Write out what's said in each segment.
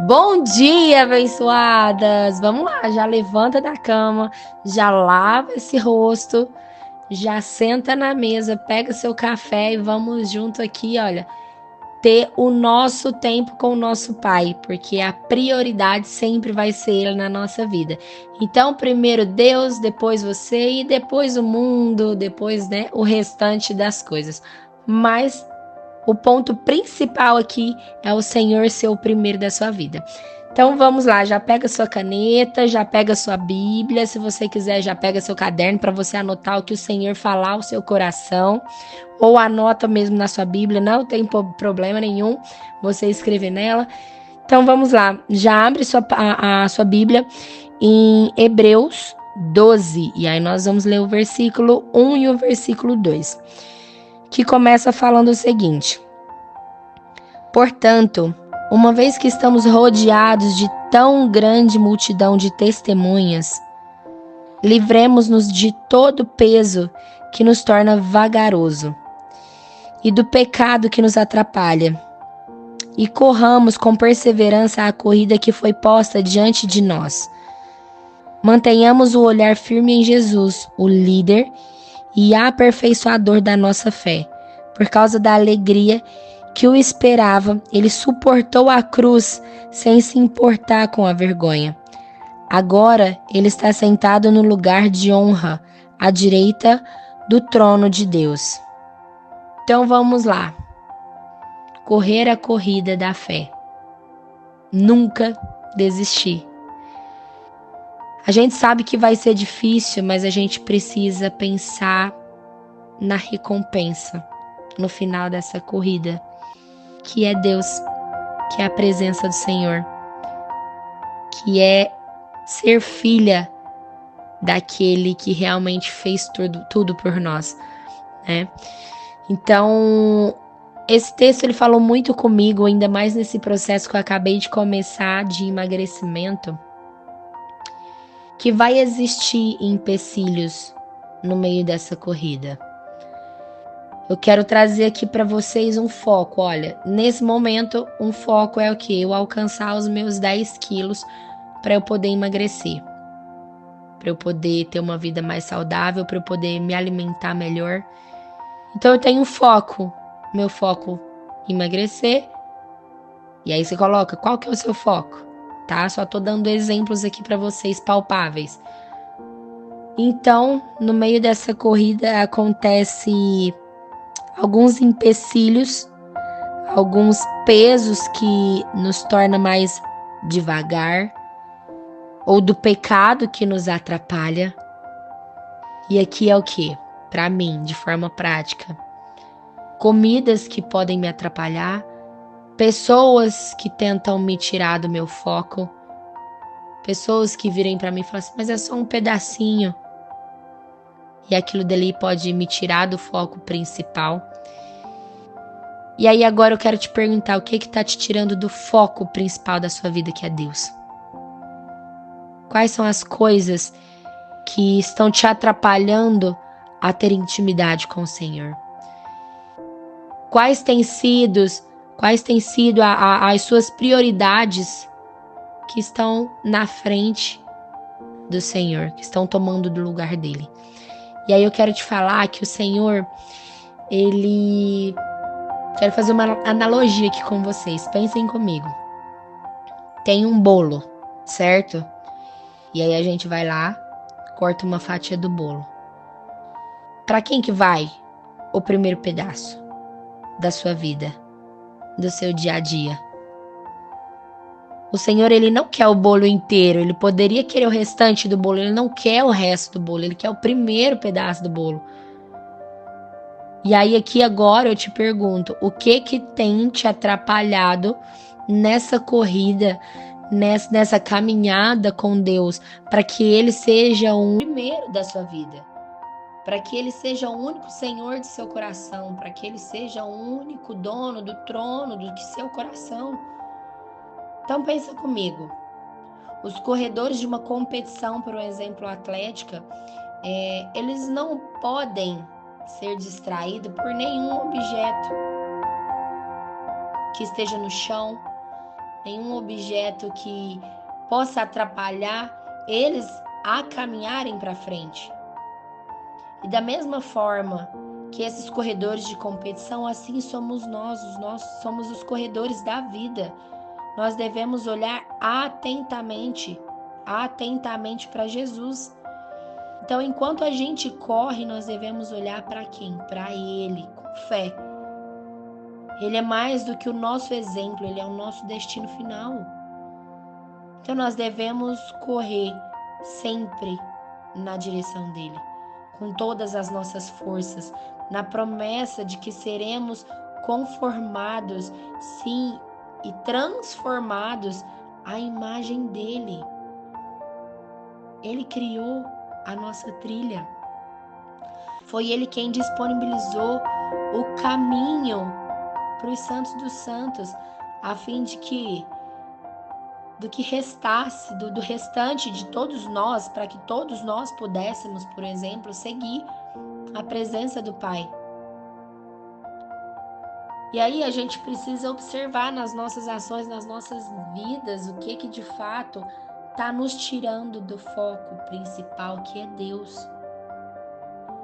Bom dia, abençoadas! Vamos lá, já levanta da cama, já lava esse rosto, já senta na mesa, pega seu café e vamos junto aqui, olha, ter o nosso tempo com o nosso Pai, porque a prioridade sempre vai ser Ele na nossa vida. Então, primeiro Deus, depois você e depois o mundo, depois, né, o restante das coisas. Mas o ponto principal aqui é o Senhor ser o primeiro da sua vida. Então vamos lá, já pega sua caneta, já pega sua Bíblia, se você quiser já pega seu caderno para você anotar o que o Senhor falar ao seu coração, ou anota mesmo na sua Bíblia, não tem problema nenhum você escrever nela. Então vamos lá, já abre a sua Bíblia em Hebreus 12, e aí nós vamos ler o versículo 1 e o versículo 2, que começa falando o seguinte: portanto, uma vez que estamos rodeados de tão grande multidão de testemunhas, livremos-nos de todo peso que nos torna vagaroso e do pecado que nos atrapalha, e corramos com perseverança a corrida que foi posta diante de nós. Mantenhamos o olhar firme em Jesus, o líder e aperfeiçoador da nossa fé. Por causa da alegria que o esperava, ele suportou a cruz sem se importar com a vergonha. Agora ele está sentado no lugar de honra, à direita do trono de Deus. Então vamos lá. Correr a corrida da fé. Nunca desistir. A gente sabe que vai ser difícil, mas a gente precisa pensar na recompensa no final dessa corrida, que é Deus, que é a presença do Senhor, que é ser filha daquele que realmente fez tudo por nós, né? Então, esse texto ele falou muito comigo, ainda mais nesse processo que eu acabei de começar de emagrecimento, que vai existir empecilhos no meio dessa corrida. Eu quero trazer aqui para vocês um foco. Olha, nesse momento, um foco é o quê? Eu alcançar os meus 10 quilos para eu poder emagrecer, para eu poder ter uma vida mais saudável, para eu poder me alimentar melhor. Então eu tenho um foco, meu foco emagrecer. E aí você coloca, qual que é o seu foco? Tá? Só tô dando exemplos aqui para vocês palpáveis. Então, no meio dessa corrida acontece alguns empecilhos, alguns pesos que nos tornam mais devagar, ou do pecado que nos atrapalha. E aqui é o que? Para mim, de forma prática, comidas que podem me atrapalhar, pessoas que tentam me tirar do meu foco, pessoas que virem para mim e falam assim, mas é só um pedacinho. E aquilo dali pode me tirar do foco principal. E aí agora eu quero te perguntar, o que está te tirando do foco principal da sua vida, que é Deus? Quais são as coisas que estão te atrapalhando a ter intimidade com o Senhor? Quais têm sido as suas prioridades que estão na frente do Senhor, que estão tomando do lugar dele? E aí eu quero te falar que o Senhor, quero fazer uma analogia aqui com vocês. Pensem comigo. Tem um bolo, certo? E aí a gente vai lá, corta uma fatia do bolo. Para quem que vai o primeiro pedaço da sua vida, do seu dia a dia? O Senhor, ele não quer o bolo inteiro, ele poderia querer o restante do bolo, ele não quer o resto do bolo, ele quer o primeiro pedaço do bolo. E aí aqui agora eu te pergunto, o que tem te atrapalhado nessa corrida, nessa caminhada com Deus, para que ele seja o primeiro da sua vida? Para que ele seja o único Senhor de seu coração, para que ele seja o único dono do trono do seu coração. Então pensa comigo, os corredores de uma competição, por exemplo, atlética, eles não podem ser distraídos por nenhum objeto que esteja no chão, nenhum objeto que possa atrapalhar eles a caminharem para frente. E da mesma forma que esses corredores de competição, assim somos nós somos os corredores da vida. Nós devemos olhar atentamente para Jesus. Então, enquanto a gente corre, nós devemos olhar para quem? Para Ele, com fé. Ele é mais do que o nosso exemplo, Ele é o nosso destino final. Então, nós devemos correr sempre na direção dele, com todas as nossas forças, na promessa de que seremos conformados, sim, e transformados à imagem dele. Ele criou a nossa trilha. Foi ele quem disponibilizou o caminho para os santos dos santos, a fim de que do que restasse, do restante de todos nós, para que todos nós pudéssemos, por exemplo, seguir a presença do Pai. E aí a gente precisa observar nas nossas ações, nas nossas vidas, o que de fato está nos tirando do foco principal, que é Deus.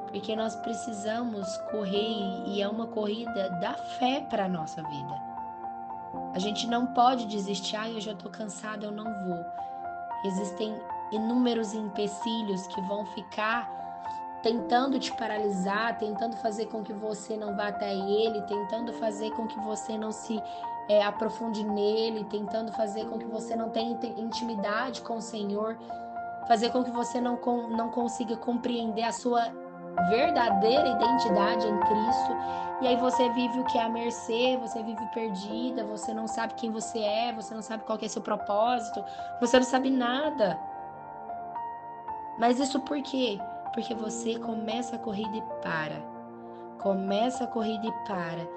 Porque nós precisamos correr, e é uma corrida da fé para a nossa vida. A gente não pode desistir, eu já estou cansada, eu não vou. Existem inúmeros empecilhos que vão ficar tentando te paralisar, tentando fazer com que você não vá até ele, tentando fazer com que você não se aprofunde nele, tentando fazer com que você não tenha intimidade com o Senhor, fazer com que você não consiga compreender a sua verdadeira identidade em Cristo. E aí você vive o que é à mercê, você vive perdida, você não sabe quem você é, você não sabe qual que é seu propósito, você não sabe nada. Mas isso por quê? Porque você começa a corrida e para. Começa a corrida e para.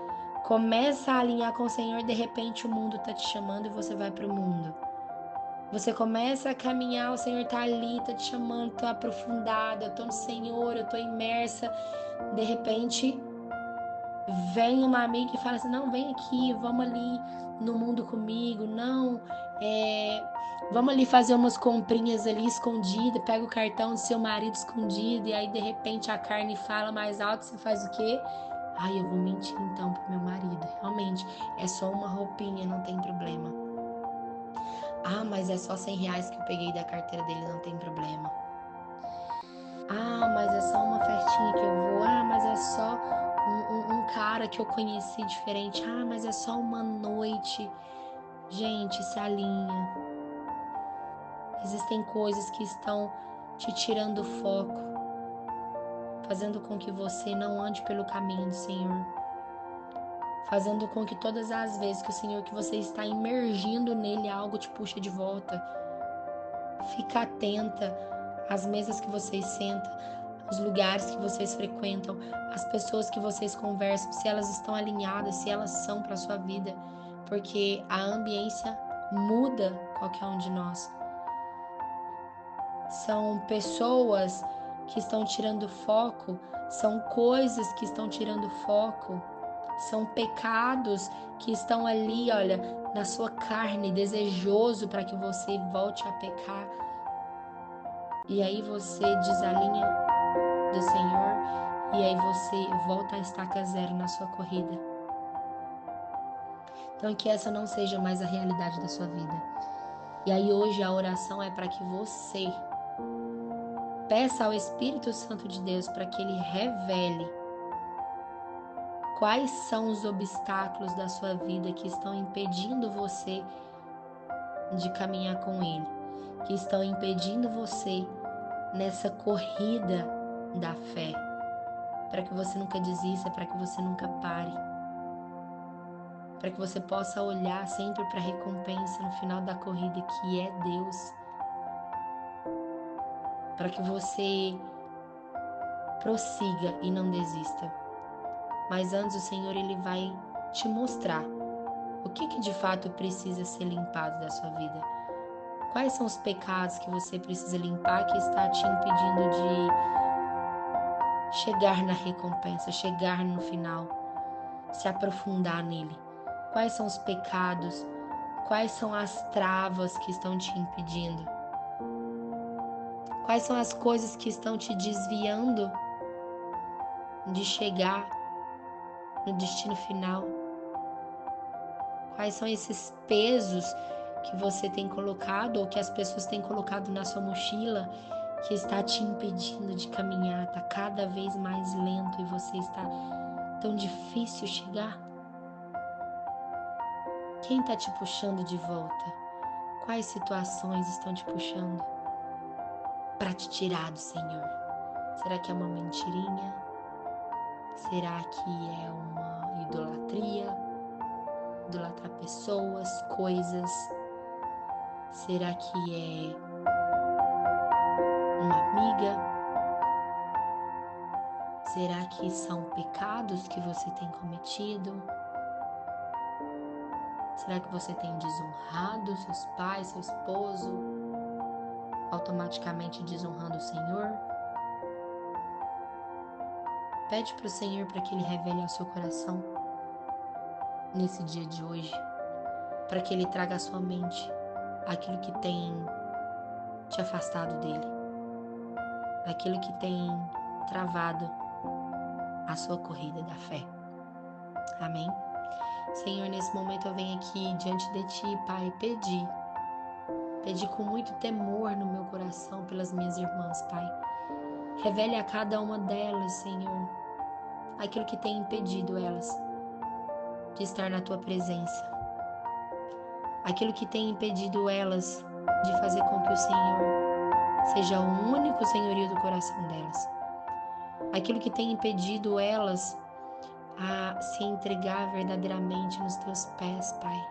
Começa a alinhar com o Senhor, de repente o mundo tá te chamando e você vai pro mundo. Você começa a caminhar, o Senhor tá ali, tá te chamando, tô aprofundada, eu tô no Senhor, eu tô imersa. De repente, vem uma amiga e fala assim, não, vem aqui, vamos ali no mundo comigo, não, vamos ali fazer umas comprinhas ali escondida, pega o cartão do seu marido escondido, e aí de repente a carne fala mais alto, você faz o quê? Eu vou mentir então pro meu marido, realmente, é só uma roupinha, não tem problema. Mas é só R$100 que eu peguei da carteira dele, não tem problema. Mas é só uma festinha que eu vou, mas é só um cara que eu conheci diferente, mas é só uma noite. Gente, se alinha. Existem coisas que estão te tirando o foco, fazendo com que você não ande pelo caminho do Senhor, fazendo com que todas as vezes que o Senhor, que você está imergindo nele, algo te puxa de volta. Fica atenta às mesas que vocês sentam, os lugares que vocês frequentam, as pessoas que vocês conversam, se elas estão alinhadas, se elas são para a sua vida, porque a ambiência muda qualquer um de nós. São pessoas que estão tirando foco, são coisas que estão tirando foco, são pecados que estão ali, olha, na sua carne, desejoso para que você volte a pecar. E aí você desalinha do Senhor, e aí você volta a estaca zero na sua corrida. Então que essa não seja mais a realidade da sua vida. E aí hoje a oração é para que você peça ao Espírito Santo de Deus para que ele revele quais são os obstáculos da sua vida que estão impedindo você de caminhar com ele, que estão impedindo você nessa corrida da fé, para que você nunca desista, para que você nunca pare, para que você possa olhar sempre para a recompensa no final da corrida, que é Deus, para que você prossiga e não desista. Mas antes o Senhor ele vai te mostrar o que de fato precisa ser limpado da sua vida. Quais são os pecados que você precisa limpar que está te impedindo de chegar na recompensa, chegar no final, se aprofundar nele? Quais são os pecados Quais são as travas que estão te impedindo? Quais são as coisas que estão te desviando de chegar no destino final? Quais são esses pesos que você tem colocado ou que as pessoas têm colocado na sua mochila que está te impedindo de caminhar? Está cada vez mais lento e você está tão difícil chegar? Quem está te puxando de volta? Quais situações estão te puxando para te tirar do Senhor? Será que é uma mentirinha? Será que é uma idolatria? Idolatrar pessoas, coisas? Será que é uma amiga? Será que são pecados que você tem cometido? Será que você tem desonrado seus pais, seu esposo, automaticamente desonrando o Senhor? Pede para o Senhor para que Ele revele ao seu coração nesse dia de hoje, para que Ele traga à sua mente aquilo que tem te afastado dele, aquilo que tem travado a sua corrida da fé. Amém? Senhor, nesse momento eu venho aqui diante de Ti, Pai, pedir com muito temor no meu coração pelas minhas irmãs, Pai. Revele a cada uma delas, Senhor, aquilo que tem impedido elas de estar na Tua presença, aquilo que tem impedido elas de fazer com que o Senhor seja o único senhorio do coração delas, aquilo que tem impedido elas a se entregar verdadeiramente nos Teus pés, Pai,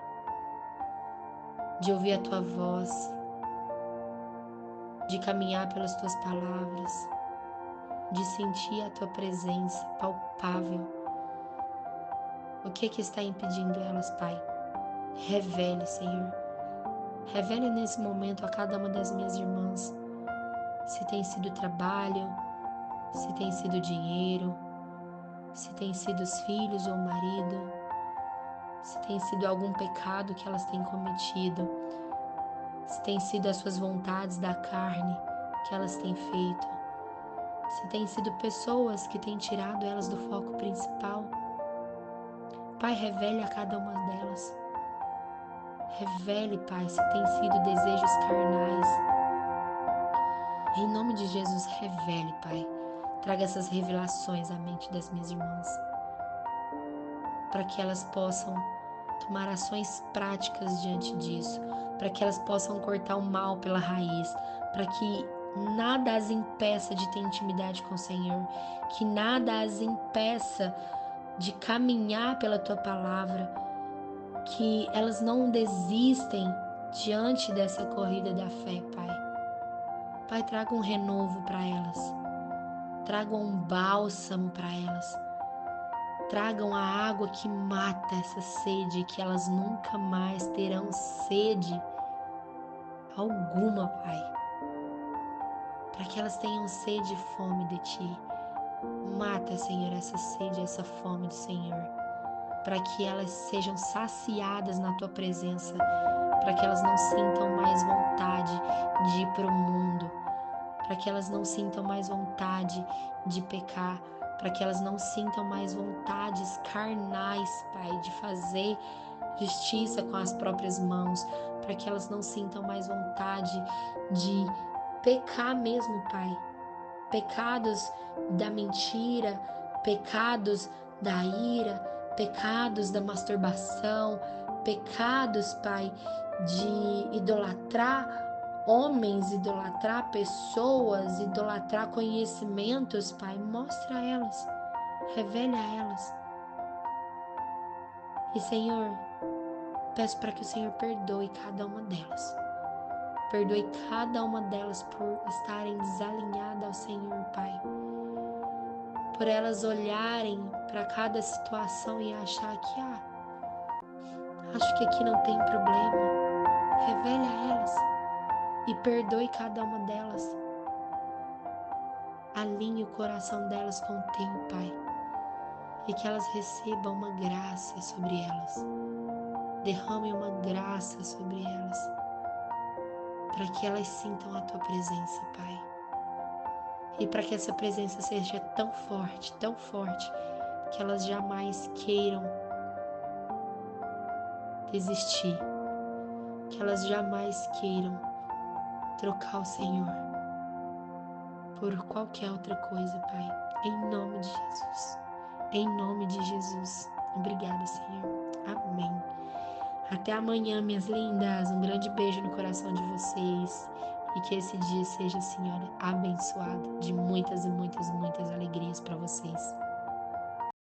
de ouvir a Tua voz, de caminhar pelas Tuas palavras, de sentir a Tua presença palpável. O que está impedindo elas, Pai? Revele, Senhor. Revele nesse momento a cada uma das minhas irmãs, se tem sido trabalho, se tem sido dinheiro, se tem sido os filhos ou o marido, se tem sido algum pecado que elas têm cometido, se tem sido as suas vontades da carne que elas têm feito, se tem sido pessoas que têm tirado elas do foco principal. Pai, revele a cada uma delas. Revele, Pai, se tem sido desejos carnais. Em nome de Jesus, revele, Pai. Traga essas revelações à mente das minhas irmãs, para que elas possam tomar ações práticas diante disso, para que elas possam cortar o mal pela raiz, para que nada as impeça de ter intimidade com o Senhor, que nada as impeça de caminhar pela Tua palavra, que elas não desistem diante dessa corrida da fé, Pai. Pai, traga um renovo para elas, traga um bálsamo para elas, tragam a água que mata essa sede, que elas nunca mais terão sede alguma, Pai. Para que elas tenham sede e fome de Ti. Mata, Senhor, essa sede, essa fome do Senhor. Para que elas sejam saciadas na Tua presença. Para que elas não sintam mais vontade de ir para o mundo. Para que elas não sintam mais vontade de pecar. Para que elas não sintam mais vontades carnais, Pai, de fazer justiça com as próprias mãos, para que elas não sintam mais vontade de pecar mesmo, Pai. Pecados da mentira, pecados da ira, pecados da masturbação, pecados, Pai, de idolatrar homens, idolatrar pessoas, idolatrar conhecimentos, Pai. Mostra a elas, revele a elas. E, Senhor, peço para que o Senhor perdoe cada uma delas. Perdoe cada uma delas por estarem desalinhadas ao Senhor, Pai. Por elas olharem para cada situação e achar que, acho que aqui não tem problema. Revele a elas e perdoe cada uma delas. Alinhe o coração delas com o Teu, Pai. E que elas recebam uma graça sobre elas. Derrame uma graça sobre elas, para que elas sintam a tua presença, Pai. E para que essa presença seja tão forte, que elas jamais queiram desistir, que elas jamais queiram trocar o Senhor por qualquer outra coisa, Pai. Em nome de Jesus. Em nome de Jesus. Obrigada, Senhor. Amém. Até amanhã, minhas lindas. Um grande beijo no coração de vocês. E que esse dia seja, Senhora, abençoado de muitas e muitas e muitas alegrias para vocês.